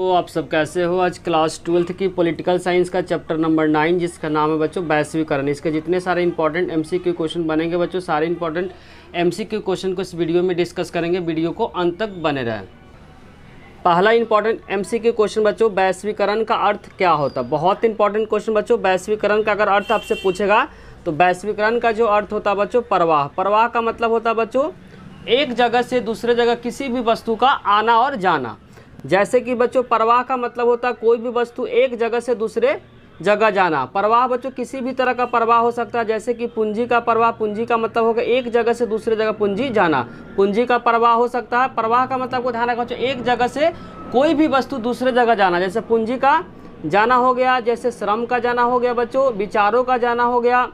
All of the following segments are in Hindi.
तो आप सब कैसे हो। आज क्लास 12th की पॉलिटिकल साइंस का चैप्टर नंबर 9 जिसका नाम है बच्चों वैश्वीकरण। इसके जितने सारे इंपॉर्टेंट एमसीक्यू क्वेश्चन बनेंगे बच्चों, सारे इंपॉर्टेंट एमसीक्यू क्वेश्चन को इस वीडियो में डिस्कस करेंगे। वीडियो को अंत तक बने रहें। पहला इंपॉर्टेंट एमसीक्यू क्वेश्चन बच्चों, वैश्वीकरण का अर्थ क्या होता है। बहुत इंपॉर्टेंट क्वेश्चन बच्चों। वैश्वीकरण का अगर अर्थ आपसे पूछेगा तो वैश्वीकरण का जो अर्थ होता है बच्चों, प्रवाह। प्रवाह का मतलब होता है बच्चों एक जगह से दूसरे जगह किसी भी वस्तु का आना और जाना। जैसे कि बच्चों प्रवाह का मतलब होता है कोई भी वस्तु एक जगह से दूसरे जगह जाना। प्रवाह बच्चों किसी भी तरह का प्रवाह हो सकता है, जैसे कि पूंजी का प्रवाह। पूंजी का मतलब होगा एक जगह से दूसरे जगह पूंजी जाना, पूंजी का प्रवाह हो सकता है। प्रवाह का मतलब को ध्यान रखना बच्चों, एक जगह से कोई भी वस्तु दूसरे जगह जाना। जैसे पूंजी का जाना हो गया, जैसे श्रम का जाना हो गया बच्चों, विचारों का जाना हो गया,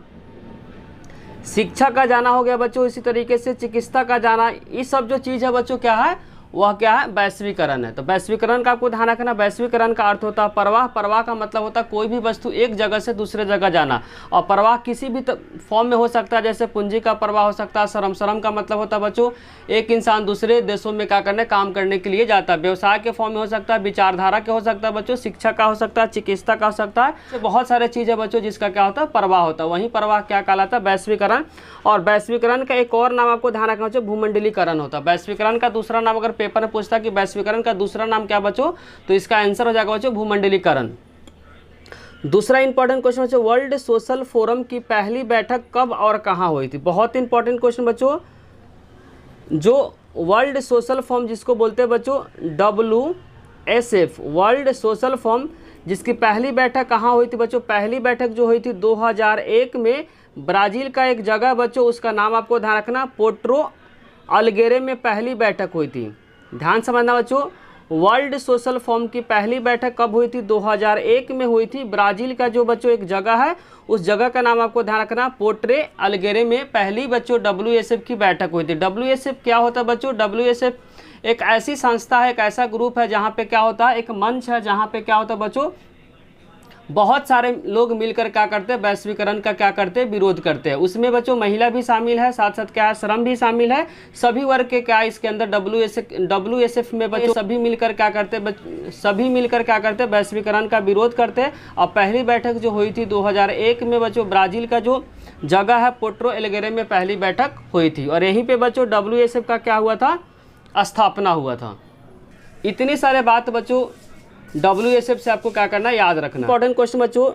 शिक्षा का जाना हो गया बच्चों, इसी तरीके से चिकित्सा का जाना। ये सब जो चीज़ है बच्चों क्या है, वह क्या है, वैश्वीकरण है। तो वैश्वीकरण का आपको ध्यान रखना। वैश्वीकरण का अर्थ होता है प्रवाह। प्रवाह का मतलब होता है कोई भी वस्तु एक जगह से दूसरे जगह जाना। और प्रवाह किसी भी फॉर्म में हो सकता है, जैसे पूंजी का प्रवाह हो सकता है। श्रम, श्रम का मतलब होता है बच्चों एक इंसान दूसरे देशों में क्या करने, काम करने के लिए जाता है। व्यवसाय के फॉर्म में हो सकता है, विचारधारा के हो सकता है बच्चों, शिक्षा का हो सकता है, चिकित्सा का हो सकता है। तो बहुत सारे चीज़ है बच्चों जिसका क्या होता है, प्रवाह होता है। वहीं प्रवाह क्या कहलाता है, वैश्वीकरण। और वैश्वीकरण का एक और नाम आपको ध्यान रखना चाहिए, भूमंडलीकरण होता है। वैश्वीकरण का दूसरा नाम अगर पेपर में पूछता है कि वैश्वीकरण का दूसरा नाम क्या बच्चों, तो इसका आंसर हो जाएगा बच्चों भूमंडलीकरण। दूसरा इंपॉर्टेंट क्वेश्चन बच्चों, वर्ल्ड सोशल फोरम की पहली बैठक कब और कहां हुई थी। बहुत इंपॉर्टेंट क्वेश्चन बच्चों। जो वर्ल्ड सोशल फोरम जिसको बोलते हैं बच्चों WSF, वर्ल्ड सोशल फोरम, जिसकी पहली बैठक कहाँ हुई थी बच्चों। पहली बैठक जो हुई थी 2001 में ब्राज़ील का एक जगह बच्चों, उसका नाम आपको ध्यान रखना, पोर्टो अलेग्रे में पहली बैठक हुई थी। ध्यान समझना बच्चों, वर्ल्ड सोशल फोरम की पहली बैठक कब हुई थी, 2001 में हुई थी। ब्राज़ील का जो बच्चों एक जगह है, उस जगह का नाम आपको ध्यान रखना, पोर्टो अलेग्रे में पहली बच्चों WSF की बैठक हुई थी। WSF क्या होता है बच्चों, WSF एक ऐसी संस्था है, एक ऐसा ग्रुप है जहाँ पे क्या होता है, एक मंच है जहाँ पे क्या होता है बच्चों, बहुत सारे लोग मिलकर क्या करते हैं, वैश्वीकरण का क्या करते हैं, विरोध करते हैं। उसमें बच्चों महिला भी शामिल है, साथ साथ क्या है, श्रम भी शामिल है। सभी वर्ग के क्या इसके अंदर WSF में बच्चों सभी मिलकर क्या करते हैं, सभी मिलकर क्या करते हैं, वैश्वीकरण का विरोध करते हैं। और पहली बैठक जो हुई थी 2001 में बच्चों, ब्राज़ील का जो जगह है पोर्टो अलेग्रे में पहली बैठक हुई थी। और यहीं पर बच्चों WSF का क्या हुआ था, स्थापना हुआ था। इतने सारे बात बच्चों WSF से आपको क्या करना, याद रखना। इंपॉर्टेंट क्वेश्चन बच्चों,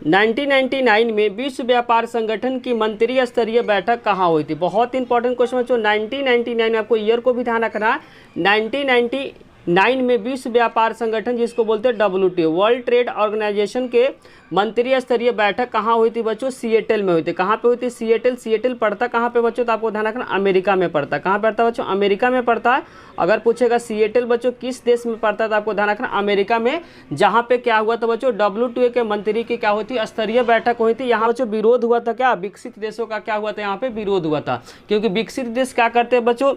1999 में विश्व व्यापार संगठन की मंत्री स्तरीय बैठक कहाँ हुई थी। बहुत इंपॉर्टेंट क्वेश्चन बच्चों। 1999 में आपको ईयर को भी ध्यान रखना है। 1999 में विश्व व्यापार संगठन जिसको बोलते हैं WTO, वर्ल्ड ट्रेड ऑर्गेनाइजेशन के मंत्री स्तरीय बैठक कहाँ हुई थी बच्चों, सिएटल में हुई थी। कहाँ पे हुई थी, सिएटल। सिएटल पड़ता कहाँ पे बच्चों, तो आपको ध्यान रखना अमेरिका में पड़ता है। कहाँ पड़ता है बच्चों, अमेरिका में पड़ता है। अगर पूछेगा सिएटल बच्चों किस देश में पड़ता है, तो आपको ध्यान रखना अमेरिका में। जहाँ पे क्या हुआ था बच्चों, WTO के मंत्री की क्या हुई थी, स्तरीय बैठक हुई थी। यहाँ बच्चों विरोध हुआ था, क्या विकसित देशों का क्या हुआ था, यहाँ पे विरोध हुआ था। क्योंकि विकसित देश क्या करते हैं बच्चों,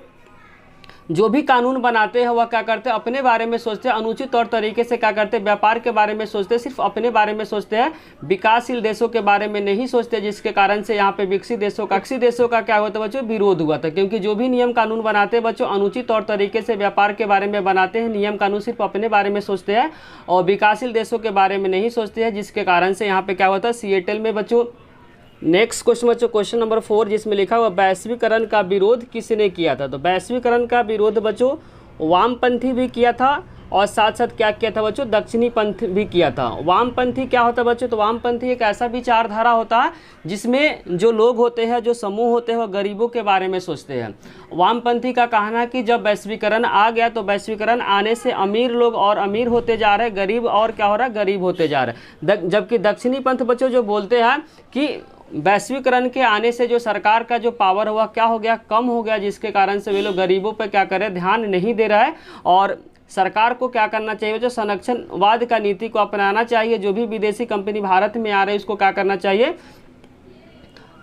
जो भी कानून बनाते हैं वह क्या करते हैं, अपने बारे में सोचते हैं। अनुचित तौर तरीके से क्या करते हैं, व्यापार के बारे में सोचते हैं, सिर्फ अपने बारे में सोचते हैं, विकासशील देशों के बारे में नहीं सोचते। जिसके कारण से यहाँ पे विकसित देशों का क्या हुआ था बच्चों, विरोध हुआ था। क्योंकि जो भी नियम कानून बनाते हैं बच्चों, अनुचित तौर तरीके से व्यापार के बारे में बनाते हैं। नियम कानून सिर्फ अपने बारे में सोचते हैं और विकासशील देशों के बारे में नहीं सोचते हैं। जिसके कारण से यहाँ पे क्या हुआ था, सिएटल में बच्चों। नेक्स्ट क्वेश्चन बच्चों, क्वेश्चन नंबर 4, जिसमें लिखा हुआ वैश्वीकरण का विरोध किसने किया था। तो वैश्वीकरण का विरोध बच्चों वामपंथी भी किया था और साथ साथ क्या किया था बच्चों, दक्षिणी पंथ भी किया था। वामपंथी क्या होता है बच्चों, तो वामपंथी एक ऐसा विचारधारा होता है जिसमें जो लोग होते हैं, जो समूह होते हैं, वह गरीबों के बारे में सोचते हैं। वामपंथी का कहना है कि जब वैश्वीकरण आ गया तो वैश्वीकरण आने से अमीर लोग और अमीर होते जा रहे हैं, गरीब और क्या हो रहा है, गरीब होते जा रहे हैं। जबकि दक्षिणी पंथ बच्चों जो बोलते हैं कि वैश्वीकरण के आने से जो सरकार का जो पावर हुआ क्या हो गया, कम हो गया। जिसके कारण से वे लोग गरीबों पर क्या करें, ध्यान नहीं दे रहा है। और सरकार को क्या करना चाहिए, जो संरक्षणवाद का नीति को अपनाना चाहिए। जो भी विदेशी कंपनी भारत में आ रही है उसको क्या करना चाहिए,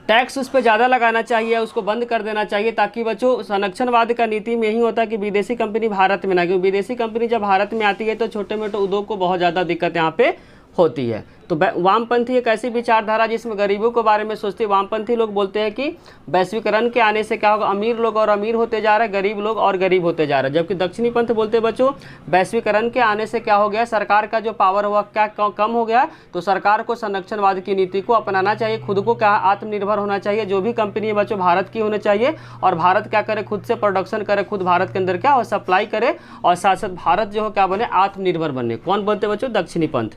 टैक्स उस पर ज़्यादा लगाना चाहिए, उसको बंद कर देना चाहिए। ताकि बच्चों संरक्षणवाद का नीति में यही होता है कि विदेशी कंपनी भारत में ना, क्योंकि विदेशी कंपनी जब भारत में आती है तो छोटे मोटे उद्योग को बहुत ज़्यादा दिक्कत यहाँ पे होती है। तो वामपंथी एक ऐसी विचारधारा जिसमें गरीबों के बारे में सोचती है। वामपंथी लोग बोलते हैं कि वैश्वीकरण के आने से क्या होगा, अमीर लोग और अमीर होते जा रहे हैं, गरीब लोग और गरीब होते जा रहे हैं। जबकि दक्षिणी पंथ बोलते हैं बच्चों वैश्वीकरण के आने से क्या हो गया, सरकार का जो पावर हुआ क्या कम हो गया। तो सरकार को संरक्षणवाद की नीति को अपनाना चाहिए, खुद को क्या आत्मनिर्भर होना चाहिए, जो भी कंपनी है बच्चों भारत की होनी चाहिए, और भारत क्या करे, खुद से प्रोडक्शन करे, खुद भारत के अंदर क्या हो सप्लाई करे, और साथ साथ भारत जो हो क्या बने, आत्मनिर्भर बने। कौन बोलते हैं बच्चों, दक्षिणी पंथ।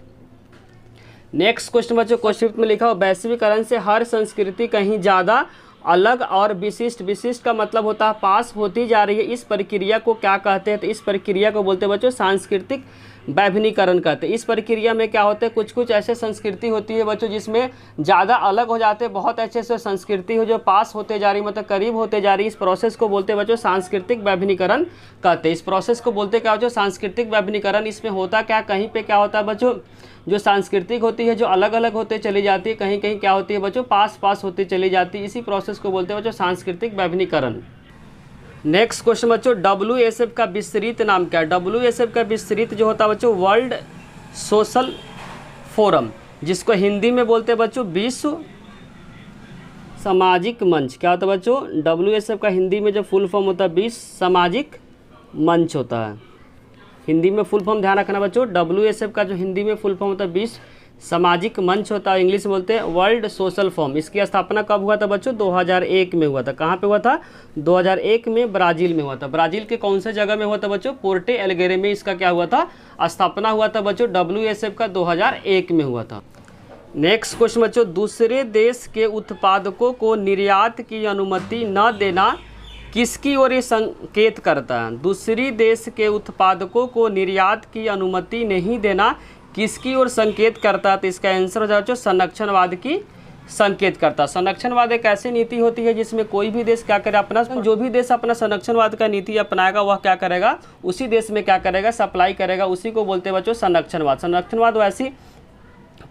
नेक्स्ट क्वेश्चन बच्चों क्वेश्चन में लिखा हो वैश्वीकरण से हर संस्कृति कहीं ज़्यादा अलग और विशिष्ट, विशिष्ट का मतलब होता है पास होती जा रही है, इस प्रक्रिया को क्या कहते हैं। तो इस प्रक्रिया को बोलते हैं बच्चों सांस्कृतिक वैभिनीकरण कहते हैं। इस प्रक्रिया में क्या होता है, कुछ कुछ ऐसे संस्कृति होती है बच्चों जिसमें ज़्यादा अलग हो जाते हैं, बहुत अच्छे से संस्कृति हो जो पास होते जा रही, मतलब करीब होते जा रही। इस प्रोसेस को बोलते हैं बच्चों सांस्कृतिक वैभिनीकरण कहते हैं। इस प्रोसेस को बोलते क्या बच्चों, सांस्कृतिक वैभिनीकरण। इसमें होता क्या, कहीं पे क्या होता है बच्चों, जो सांस्कृतिक होती है जो अलग अलग होते चली जाती है, कहीं कहीं क्या होती है बच्चों पास पास होती चली जाती है। इसी प्रोसेस को बोलते हैं बच्चों सांस्कृतिक वैभिनीकरण। नेक्स्ट क्वेश्चन बच्चों WSF का विस्तृत नाम क्या है। WSF का विस्तृत जो होता है बच्चों वर्ल्ड सोशल फोरम, जिसको हिंदी में बोलते हैं बच्चों विश्व सामाजिक मंच। क्या होता है बच्चों, WSF का हिंदी में जो फुल फॉर्म होता है विश्व सामाजिक मंच होता है। हिंदी में फुल फॉर्म ध्यान रखना बच्चों, WSF का जो हिंदी में फुल फॉर्म होता है विश्व सामाजिक मंच होता है, इंग्लिश में बोलते हैं वर्ल्ड सोशल फॉर्म। इसकी स्थापना कब हुआ था बच्चों, 2001 में हुआ था। कहाँ पे हुआ था, 2001 में ब्राज़ील में हुआ था। ब्राज़ील के कौन से जगह में हुआ था बच्चों, पोर्टे एलगेरे में इसका क्या हुआ था, स्थापना हुआ था बच्चों। WSF का 2001 में हुआ था। नेक्स्ट क्वेश्चन बच्चों दूसरे देश के उत्पादकों को निर्यात की अनुमति न देना किसकी ओर ये संकेत करता है। दूसरी देश के उत्पादकों को निर्यात की अनुमति नहीं देना किसकी ओर संकेत करता है। तो इसका आंसर हो जाए संरक्षणवाद की संकेत करता है। संरक्षणवाद एक ऐसी नीति होती है जिसमें कोई भी देश क्या करे, अपना जो भी देश अपना संरक्षणवाद का नीति अपनाएगा वह क्या करेगा, उसी देश में क्या करेगा, सप्लाई करेगा। उसी को बोलते हैं बच्चों संरक्षणवाद। संरक्षणवाद वैसी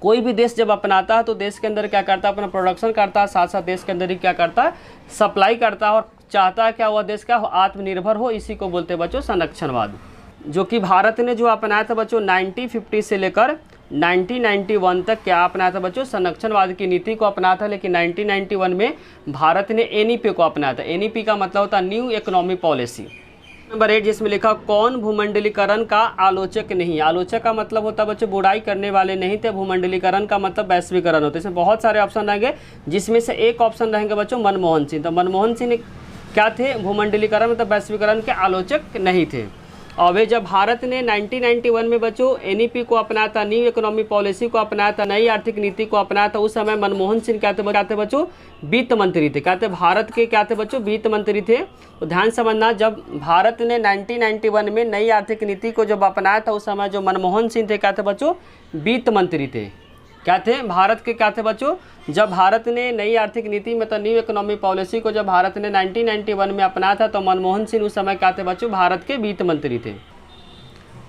कोई भी देश जब अपनाता है तो देश के अंदर क्या करता है, अपना प्रोडक्शन करता है, साथ साथ देश के अंदर ही क्या करता है, सप्लाई करता है, और चाहता है क्या हुआ देश क्या हो, आत्मनिर्भर हो। इसी को बोलते हैं बच्चों संरक्षणवाद, जो कि भारत ने जो अपनाया था बच्चों 1950 से लेकर 1991 तक क्या अपनाया था बच्चों, संरक्षणवाद की नीति को अपनाया था। लेकिन 1991 में भारत ने NEP को अपनाया था। NEP का मतलब होता है न्यू इकोनॉमी पॉलिसी। नंबर 8 जिसमें लिखा कौन भूमंडलीकरण का आलोचक नहीं। आलोचक का मतलब होता है बच्चों बुराई करने वाले नहीं थे। भूमंडलीकरण का मतलब वैश्वीकरण होता है। इसमें बहुत सारे ऑप्शन रहेंगे, जिसमें से एक ऑप्शन रहेंगे बच्चों मनमोहन सिंह। तो मनमोहन सिंह क्या थे, भूमंडलीकरण मतलब वैश्वीकरण के आलोचक नहीं थे। और वे जब भारत ने 1991 में बच्चों NEP को अपनाया था, न्यू इकोनॉमी पॉलिसी को अपनाया था, नई आर्थिक नीति को अपनाया था, उस समय मनमोहन सिंह क्या थे बच्चों, वित्त मंत्री थे। क्या थे, भारत के क्या थे बच्चों, वित्त मंत्री थे। तो ध्यान समझना, जब भारत ने 1991 में नई आर्थिक नीति को जब अपनाया था उस समय जो मनमोहन सिंह थे क्या थे बच्चों, वित्त मंत्री थे। क्या थे, भारत के क्या थे बच्चों, जब भारत ने नई आर्थिक नीति मतलब न्यू इकोनॉमी पॉलिसी को जब भारत ने 1991 में अपनाया था तो मनमोहन सिंह उस समय क्या थे बच्चों, भारत के वित्त मंत्री थे।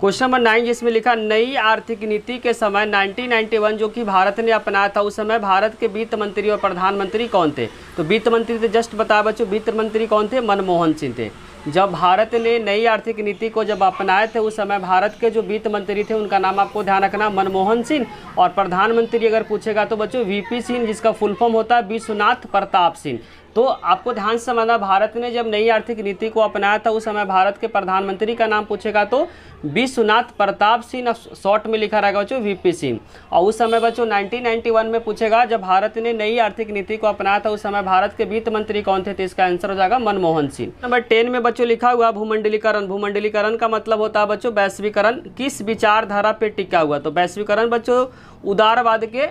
क्वेश्चन नंबर 9 जिसमें लिखा नई आर्थिक नीति के समय 1991 जो कि भारत ने अपनाया था उस समय भारत के वित्त मंत्री और प्रधानमंत्री कौन थे। तो वित्त मंत्री थे, जस्ट बताया बच्चों, वित्त मंत्री कौन थे, मनमोहन सिंह थे। जब भारत ने नई आर्थिक नीति को जब अपनाए थे उस समय भारत के जो वित्त मंत्री थे उनका नाम आपको ध्यान रखना मनमोहन सिंह, और प्रधानमंत्री अगर पूछेगा तो बच्चों VP सिंह, जिसका फुल फॉर्म होता है विश्वनाथ प्रताप सिंह। तो आपको ध्यान से समझना, भारत ने जब नई आर्थिक नीति को अपनाया था उस समय भारत के प्रधानमंत्री का नाम पूछेगा तो विश्वनाथ प्रताप सिंह, शॉर्ट में लिखा रहेगा बच्चों VP सिंह। और उस समय बच्चों 1991 में पूछेगा जब भारत ने नई आर्थिक नीति को अपनाया था उस समय भारत के वित्त मंत्री कौन थे, तो इसका आंसर हो जाएगा मनमोहन सिंह। नंबर 10 में बच्चों लिखा हुआ भूमंडलीकरण। भूमंडलीकरण का मतलब होता है बच्चों वैश्वीकरण किस विचारधारा पे टिका हुआ। तो वैश्वीकरण बच्चों उदारवाद के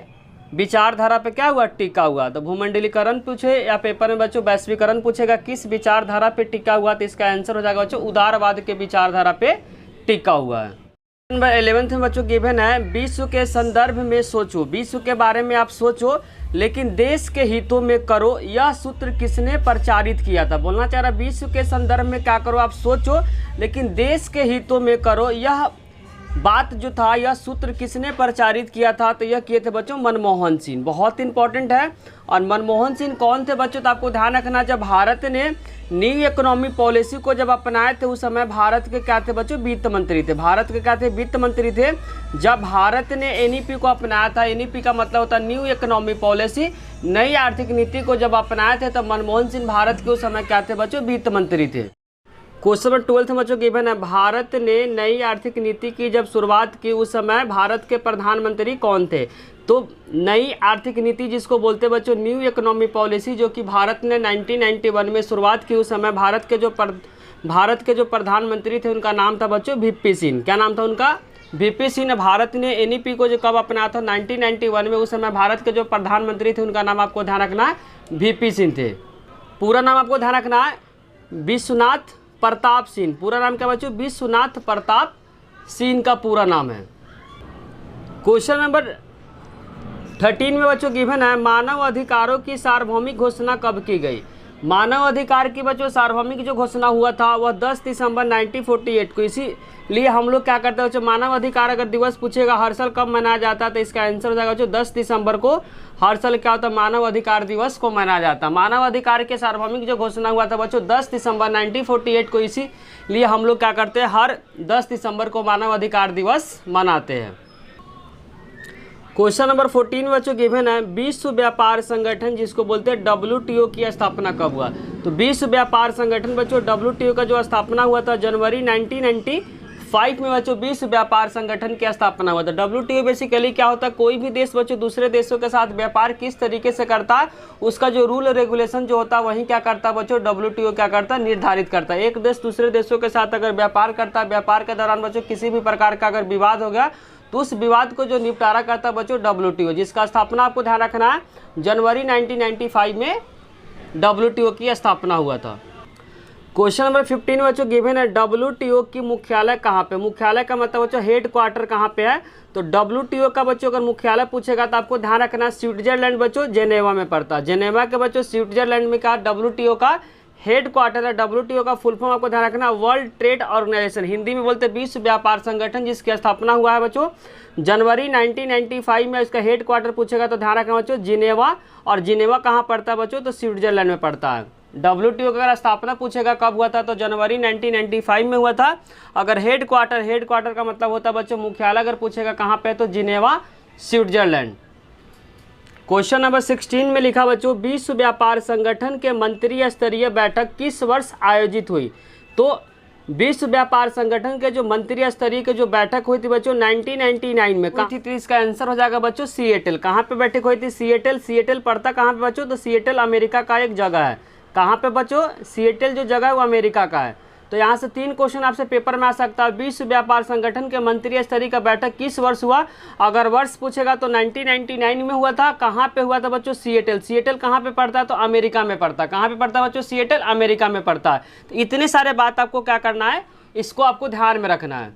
विचारधारा पे क्या हुआ, टिका हुआ। तो भूमंडलीकरण पूछे या पेपर में बच्चों वैश्वीकरण पूछेगा किस विचारधारा पे टिका हुआ, तो इसका आंसर हो जाएगा बच्चों उदारवाद के विचारधारा पे टिका हुआ है। नंबर 11 में बच्चों गिवन है विश्व के संदर्भ में सोचो। विश्व के बारे में आप सोचो लेकिन देश के हितों में करो। यह सूत्र किसने प्रचारित किया था। बोलना चाह रहा विश्व के संदर्भ में क्या करो, आप सोचो लेकिन देश के हितों में करो। यह बात जो था यह सूत्र किसने प्रचारित किया था, तो यह किए थे बच्चों मनमोहन सिंह, बहुत इंपॉर्टेंट है। और मनमोहन सिंह कौन थे बच्चों, तो आपको ध्यान रखना, जब भारत ने न्यू इकोनॉमी पॉलिसी को जब अपनाए थे उस समय भारत के क्या थे बच्चों, वित्त मंत्री थे। भारत के क्या थे, वित्त मंत्री थे। जब भारत ने एनईपी को अपनाया था, एनईपी का मतलब होता है न्यू इकोनॉमी पॉलिसी, नई आर्थिक नीति को जब अपनाए थे तब मनमोहन सिंह भारत के उस समय क्या थे बच्चों, वित्त मंत्री थे। क्वेश्चन नंबर 12 में बच्चों गिवन है, भारत ने नई आर्थिक नीति की जब शुरुआत की उस समय भारत के प्रधानमंत्री कौन थे। तो नई आर्थिक नीति जिसको बोलते हैं बच्चों न्यू इकोनॉमी पॉलिसी, जो कि भारत ने 1991 में शुरुआत की, उस समय भारत के जो प्रधानमंत्री थे उनका नाम था बच्चों वीपी सिंह। क्या नाम था उनका, वीपी सिंह। भारत ने एनईपी को जो कब अपनाया था 1991 में, उस समय भारत के जो प्रधानमंत्री थे उनका नाम आपको ध्यान रखना है वीपी सिंह थे। पूरा नाम आपको ध्यान रखना है विश्वनाथ प्रताप सिंह। पूरा नाम क्या बच्चों, विश्वनाथ प्रताप सिंह का पूरा नाम है। क्वेश्चन नंबर 13 में बच्चों गिवन है, मानव अधिकारों की सार्वभौमिक घोषणा कब की गई। मानव अधिकार की बच्चों सार्वभौमिक जो घोषणा हुआ था वह 10 दिसंबर 1948 को। इसीलिए हम लोग क्या करते हैं बच्चों, मानव अधिकार अगर दिवस पूछेगा हर साल कब मनाया जाता है, तो इसका आंसर हो जाएगा बच्चों 10 दिसंबर को हर साल क्या होता है, मानव अधिकार दिवस को मनाया जाता है। मानव अधिकार के सार्वभौमिक जो घोषणा हुआ था बच्चों 10 दिसंबर 1948 को, इसीलिए हम लोग क्या करते हैं, हर 10 दिसंबर को मानव अधिकार दिवस मनाते हैं। क्वेश्चन नंबर 14 में बच्चों गिवन है, विश्व व्यापार संगठन जिसको बोलते हैं WTO की स्थापना कब हुआ। तो विश्व व्यापार संगठन बच्चों WTO का जो स्थापना हुआ था जनवरी 1995 में बच्चों विश्व व्यापार संगठन की स्थापना हुआ था। WTO बेसिकली क्या होता है, कोई भी देश बच्चों दूसरे देशों के साथ व्यापार किस तरीके से करता है उसका जो रूल रेगुलेशन जो होता है वही क्या करता है बच्चों, WTO क्या करता है, निर्धारित करता है। एक देश दूसरे देशों के साथ अगर व्यापार करता है, व्यापार के दौरान बच्चों किसी भी प्रकार का अगर विवाद हो गया तो उस विवाद को जो निपटारा करता है बच्चों WTO, जिसका स्थापना आपको ध्यान रखना है जनवरी 1995 में WTO की स्थापना हुआ था। क्वेश्चन नंबर 15 बच्चों गिवन है, WTO की मुख्यालय कहाँ पे। मुख्यालय का मतलब बच्चों हेड क्वार्टर कहाँ पे है। तो WTO का बच्चों अगर मुख्यालय पूछेगा तो आपको ध्यान रखना है स्विट्जरलैंड बच्चों जेनेवा में पड़ता है। जेनेवा के बच्चों स्विट्जरलैंड में क्या WTO का हेड क्वार्टर है। WTO का फुल फॉर्म आपको ध्यान रखना वर्ल्ड ट्रेड ऑर्गेनाइजेशन, हिंदी में बोलते हैं विश्व व्यापार संगठन, जिसकी स्थापना हुआ है बच्चों जनवरी 1995 में। इसका हेड क्वार्टर पूछेगा तो ध्यान रखना बच्चों जिनेवा, और जिनेवा कहाँ पड़ता है बच्चों, तो स्विट्जरलैंड में का है। WTO का अगर स्थापना पूछेगा कब हुआ था तो जनवरी 1995 में हुआ था। अगर हेड क्वार्टर का मतलब होता है बच्चों मुख्यालय, अगर पूछेगा कहाँ पे तो जिनेवा स्विट्जरलैंड। क्वेश्चन नंबर 16 में लिखा बच्चों, विश्व व्यापार संगठन के मंत्री स्तरीय बैठक किस वर्ष आयोजित हुई। तो विश्व व्यापार संगठन के जो मंत्री स्तरीय की जो बैठक हुई थी बच्चों 1999 में कहाँ थी, तो इसका आंसर हो जाएगा बच्चों सिएटल। कहाँ पे बैठक हुई थी, सिएटल पड़ता कहाँ पे बच्चों, तो सिएटल अमेरिका का एक जगह है। कहाँ पे बच्चों, सिएटल जो जगह है वो अमेरिका का है। तो यहाँ से 3 क्वेश्चन आपसे पेपर में आ सकता है। विश्व व्यापार संगठन के मंत्री स्तरीय का बैठक किस वर्ष हुआ। अगर वर्ष पूछेगा तो 1999 में हुआ था। कहाँ पे हुआ था बच्चों, सिएटल कहाँ पे पड़ता है, तो अमेरिका में पड़ता है। कहाँ पे पड़ता है बच्चों, सिएटल अमेरिका में पड़ता है। तो इतने सारे बात आपको क्या करना है, इसको आपको ध्यान में रखना है।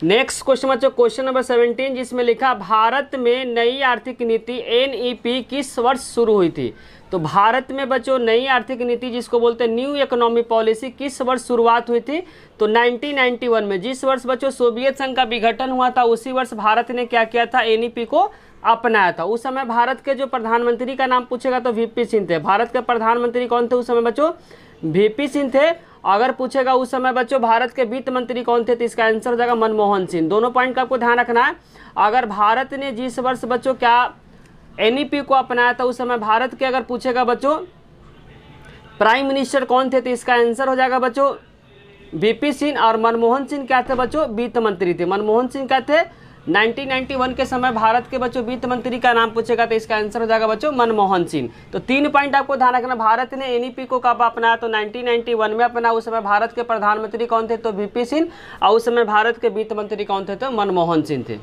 नेक्स्ट क्वेश्चन बच्चों, क्वेश्चन नंबर 17 जिसमें लिखा, भारत में नई आर्थिक नीति NEP किस वर्ष शुरू हुई थी। तो भारत में बच्चों नई आर्थिक नीति जिसको बोलते हैं न्यू इकोनॉमी पॉलिसी किस वर्ष शुरुआत हुई थी, तो 1991 में। जिस वर्ष बच्चों सोवियत संघ का विघटन हुआ था उसी वर्ष भारत ने क्या किया था, NEP को अपनाया था। उस समय भारत के जो प्रधानमंत्री का नाम पूछेगा तो VP सिंह थे। भारत के प्रधानमंत्री कौन थे उस समय बच्चों, VP सिंह थे। अगर पूछेगा उस समय बच्चों भारत के वित्त मंत्री कौन थे, तो इसका आंसर हो जाएगा मनमोहन सिंह। दोनों पॉइंट का आपको ध्यान रखना है। अगर भारत ने जिस वर्ष बच्चों क्या NEP को अपनाया था उस समय भारत के अगर पूछेगा बच्चों प्राइम मिनिस्टर कौन थे, तो इसका आंसर हो जाएगा बच्चों VP सिंह। और मनमोहन सिंह क्या थे बच्चों, वित्त मंत्री थे। मनमोहन सिंह क्या थे, 1991 के समय भारत के बच्चों वित्त मंत्री का नाम पूछेगा तो इसका आंसर हो जाएगा बच्चों मनमोहन सिंह। तो 3 पॉइंट आपको ध्यान रखना। भारत ने NEP को कब अपनाया, तो 1991 में अपना। उस समय भारत के प्रधानमंत्री कौन थे, तो VP सिंह। और उस समय भारत के वित्त मंत्री कौन थे, तो मनमोहन सिंह थे।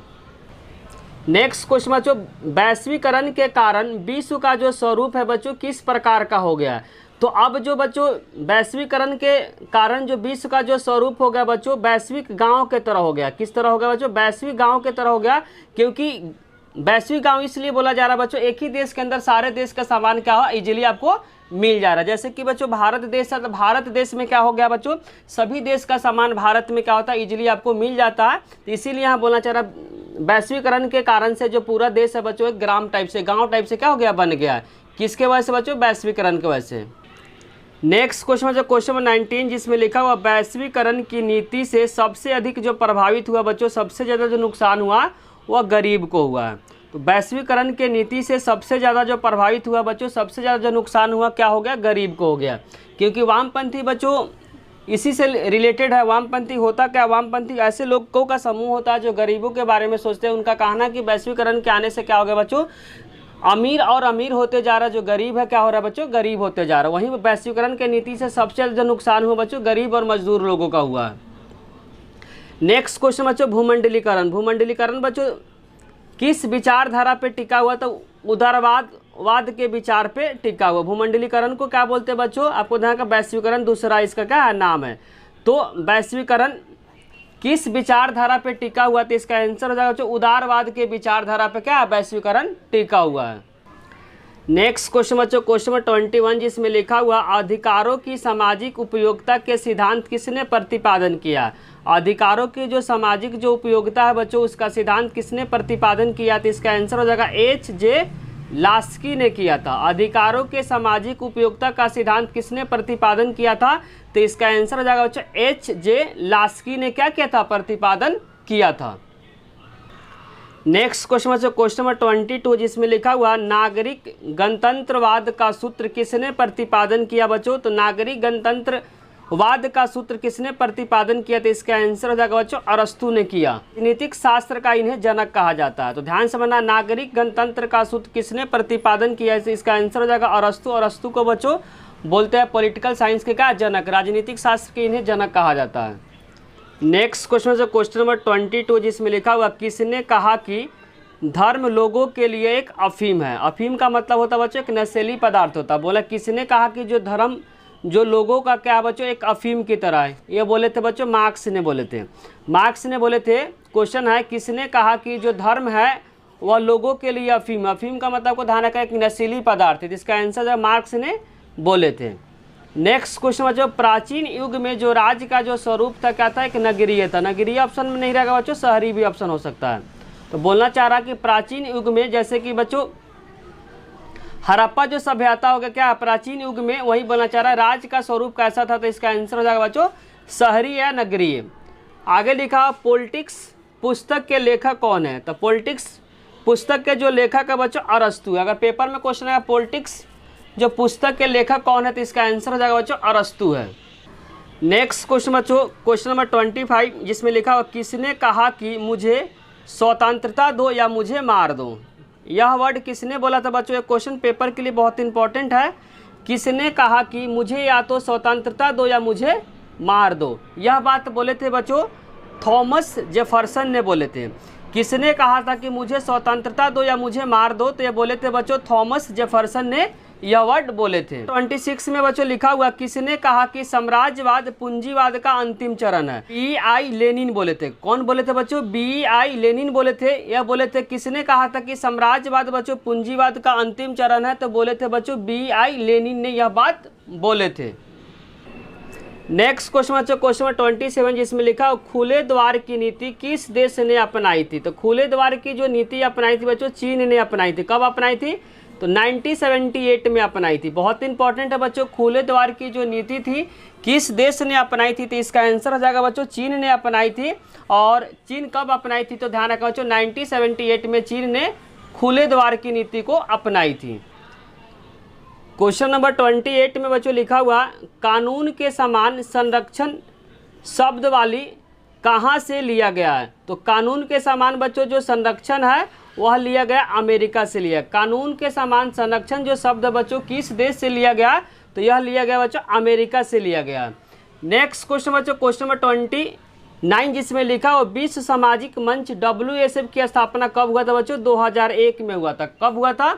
नेक्स्ट क्वेश्चन बच्चों, वैश्वीकरण के कारण विश्व का जो स्वरूप है बच्चों किस प्रकार का हो गया। तो अब जो बच्चों वैश्वीकरण के कारण जो विश्व का जो स्वरूप हो गया बच्चों वैश्विक गांव के तरह हो गया। किस तरह हो गया बच्चों, वैश्विक गांव के तरह हो गया। क्योंकि वैश्विक गांव इसलिए बोला जा रहा है बच्चों, एक ही देश के अंदर सारे देश का सामान क्या हो इजीली आपको मिल जा रहा है। जैसे कि बच्चों भारत देश है, तो भारत देश में क्या हो गया बच्चों, सभी देश का सामान भारत में क्या होता है, इजीली आपको मिल जाता है। तो इसीलिए यहाँ बोलना चाह रहा, वैश्वीकरण के कारण से जो पूरा देश है बच्चों एक ग्राम टाइप से, गाँव टाइप से क्या हो गया, बन गया है। किसके वजह से बच्चों, वैश्वीकरण की वजह से। नेक्स्ट क्वेश्चन जो क्वेश्चन नंबर 19 जिसमें लिखा हुआ वैश्वीकरण की नीति से सबसे अधिक जो प्रभावित हुआ बच्चों, सबसे ज़्यादा जो नुकसान हुआ वह गरीब को हुआ है। तो वैश्वीकरण के नीति से सबसे ज़्यादा जो प्रभावित हुआ बच्चों, सबसे ज़्यादा जो नुकसान हुआ क्या हो गया, गरीब को हो गया। क्योंकि वामपंथी बच्चों इसी से रिलेटेड है। वामपंथी होता क्या, वामपंथी ऐसे लोगों का समूह होता है जो गरीबों के बारे में सोचते हैं। उनका कहना है कि वैश्वीकरण के आने से क्या हो गया बच्चों, अमीर और अमीर होते जा रहा है, जो गरीब है क्या हो रहा है बच्चों, गरीब होते जा रहा है। वहीं वैश्वीकरण के नीति से सबसे ज़्यादा नुकसान हुआ बच्चों गरीब और मजदूर लोगों का हुआ है। नेक्स्ट क्वेश्चन बच्चों भूमंडलीकरण। भूमंडलीकरण बच्चों किस विचारधारा पे टिका हुआ, तो उदारवाद के विचार पे टिका हुआ। भूमंडलीकरण को क्या बोलते हैं बच्चों, आपको ध्यान का, वैश्वीकरण दूसरा इसका क्या है, नाम है। तो वैश्वीकरण किस विचारधारा पे टिका हुआ, तो इसका आंसर हो जाएगा बच्चों उदारवाद के विचारधारा पे क्या है, वैश्वीकरण टिका हुआ है। नेक्स्ट क्वेश्चन बच्चों क्वेश्चन नंबर 21 जिसमें लिखा हुआ अधिकारों की सामाजिक उपयोगिता के सिद्धांत किसने प्रतिपादन किया। अधिकारों की जो सामाजिक जो उपयोगिता है बच्चों, उसका सिद्धांत किसने प्रतिपादन किया, तो इसका आंसर हो जाएगा H.J. लास्की ने किया था। अधिकारों के सामाजिक उपयोगिता का सिद्धांत किसने प्रतिपादन किया था, तो इसका आंसर हो जाएगा बच्चों H.J. लास्की ने क्या किया था, प्रतिपादन किया था। नेक्स्ट क्वेश्चन बच्चों क्वेश्चन नंबर 22 जिसमें लिखा हुआ नागरिक गणतंत्रवाद का सूत्र किसने प्रतिपादन किया बच्चों, तो नागरिक गणतंत्रवाद का सूत्र किसने प्रतिपादन किया, तो इसका आंसर हो जाएगा बच्चों अरस्तु ने किया। राजनीतिक शास्त्र का इन्हें जनक कहा जाता है। तो ध्यान से समझना, नागरिक गणतंत्र का सूत्र किसने प्रतिपादन किया, तो इसका आंसर हो जाएगा अरस्तु। अरस्तु को बच्चों बोलते हैं पॉलिटिकल साइंस के क्या, जनक, राजनीतिक शास्त्र के इन्हें जनक कहा जाता है। नेक्स्ट क्वेश्चन है क्वेश्चन नंबर 22 जिसमें लिखा हुआ किसने कहा कि धर्म लोगों के लिए एक अफीम है। अफीम का मतलब होता है बच्चों एक नशीली पदार्थ होता है। बोला किसने कहा कि जो धर्म जो लोगों का क्या बच्चों एक अफीम की तरह है। ये बोले थे बच्चों मार्क्स ने बोले थे। मार्क्स ने बोले थे। क्वेश्चन है किसने कहा कि जो धर्म है वह लोगों के लिए अफीम। अफीम का मतलब को ध्यान रखा एक नशीली पदार्थ है, जिसका आंसर जो मार्क्स ने बोले थे। नेक्स्ट क्वेश्चन बच्चों प्राचीन युग में जो राज्य का जो स्वरूप था क्या था, एक नगरीय था। नगरीय ऑप्शन में नहीं रहेगा बच्चों, शहरी भी ऑप्शन हो सकता है। तो बोलना चाह रहा कि प्राचीन युग में जैसे कि बच्चों हड़प्पा जो सभ्यता हो गया क्या प्राचीन युग में, वही बोलना चाह रहा है राज्य का स्वरूप कैसा था, तो इसका आंसर हो जाएगा बच्चों शहरी या नगरीय। आगे लिखा पॉलिटिक्स पुस्तक के लेखक कौन है, तो पॉलिटिक्स पुस्तक के जो लेखक है बच्चों अरस्तु। अगर पेपर में क्वेश्चन है पॉलिटिक्स जो पुस्तक के लेखक कौन है, तो इसका आंसर हो जाएगा बच्चों अरस्तु है। नेक्स्ट क्वेश्चन बच्चों क्वेश्चन नंबर 25 जिसमें लिखा हुआ किसने कहा कि मुझे स्वतंत्रता दो या मुझे मार दो। यह वर्ड किसने बोला था बच्चों, ये क्वेश्चन पेपर के लिए बहुत इंपॉर्टेंट है। किसने कहा कि मुझे या तो स्वतंत्रता दो या मुझे मार दो। यह बात बोले थे बच्चों थॉमस जेफरसन ने बोले थे। किसने कहा था कि मुझे स्वतंत्रता दो या मुझे मार दो, तो ये बोले थे बच्चों थॉमस जेफरसन ने यह वर्ड बोले थे। 26 में बच्चों लिखा हुआ किसने कहा कि साम्राज्यवाद पूंजीवाद का अंतिम चरण है। B.I. लेनिन बोले थे। कौन बोले थे बच्चों, B.I. लेनिन बोले थे। यह बोले थे किसने कहा था कि साम्राज्यवाद बच्चों पूंजीवाद का अंतिम चरण है, तो बोले थे बच्चों B.I. लेनिन ने यह बात बोले थे। नेक्स्ट क्वेश्चन बच्चों क्वेश्चन नंबर 27 जिसमें लिखा खुले द्वार की नीति किस देश ने अपनाई थी। तो खुले द्वार की जो नीति अपनाई थी बच्चों चीन ने अपनाई थी। कब अपनाई थी, तो 1978 में अपनाई थी। बहुत इंपॉर्टेंट है बच्चों, खुले द्वार की जो नीति थी किस देश ने अपनाई थी, तो इसका आंसर हो जाएगा बच्चों चीन ने अपनाई थी। और चीन कब अपनाई थी, तो ध्यान रखा बच्चों 1978 में चीन ने खुले द्वार की नीति को अपनाई थी। क्वेश्चन नंबर 28 में बच्चों लिखा हुआ कानून के समान संरक्षण शब्द वाली कहाँ से लिया गया है। तो कानून के समान बच्चों जो संरक्षण है वह लिया गया अमेरिका से लिया। कानून के समान संरक्षण जो शब्द बच्चों किस देश से लिया गया, तो यह लिया गया बच्चों अमेरिका से लिया गया। नेक्स्ट क्वेश्चन बच्चों क्वेश्चन नंबर 29 जिसमें लिखा हो विश्व सामाजिक मंच WSF की स्थापना कब हुआ था बच्चों, 2001 में हुआ था। कब हुआ था,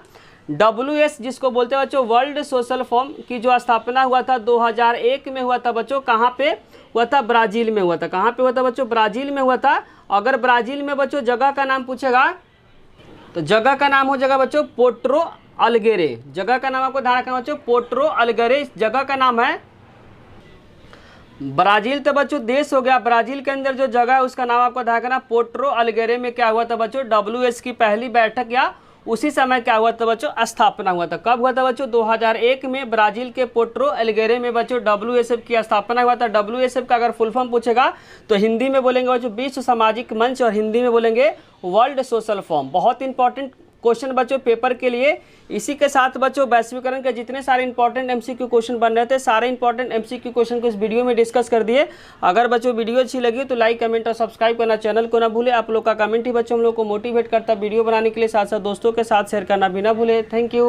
WS जिसको बोलते हैं बच्चों वर्ल्ड सोशल फॉर्म की जो स्थापना हुआ था 2001 में हुआ था बच्चों। कहाँ पे हुआ था, ब्राज़ील में हुआ था। कहाँ पे हुआ था बच्चों, ब्राज़ील में हुआ था। अगर ब्राज़ील में बच्चों जगह का नाम पूछेगा तो जगह का नाम हो जाएगा बच्चों पोर्टो अल्गेरे, जगह का नाम आपको ध्यान रखना बच्चों, पोर्टो अल्गेरे इस जगह का नाम है। ब्राजील तो बच्चों देश हो गया, ब्राजील के अंदर जो जगह है उसका नाम आपको ध्यान रखना पोर्टो अल्गेरे में क्या हुआ था बच्चों, WH की पहली बैठक या उसी समय क्या हुआ था बच्चों, स्थापना हुआ था। कब हुआ था बच्चों, 2001 में ब्राजील के पोर्टो अल्गेरे में बच्चों WSF की स्थापना हुआ था। WSF का अगर फुल फॉर्म पूछेगा तो हिंदी में बोलेंगे बच्चों विश्व सामाजिक मंच, और हिंदी में बोलेंगे वर्ल्ड सोशल फॉर्म। बहुत इंपॉर्टेंट क्वेश्चन बच्चों पेपर के लिए। इसी के साथ बच्चों वैश्वीकरण के जितने सारे इंपॉर्टेंट MCQ क्वेश्चन बन रहे थे, सारे इंपॉर्टेंट MCQ क्वेश्चन को इस वीडियो में डिस्कस कर दिए। अगर बच्चों वीडियो अच्छी लगी तो लाइक कमेंट और सब्सक्राइब करना चैनल को ना भूले। आप लोग का कमेंट ही बच्चों हम लोग को मोटिवेट करता वीडियो बनाने के लिए, साथ साथ दोस्तों के साथ शेयर करना भी ना भूले। Thank you.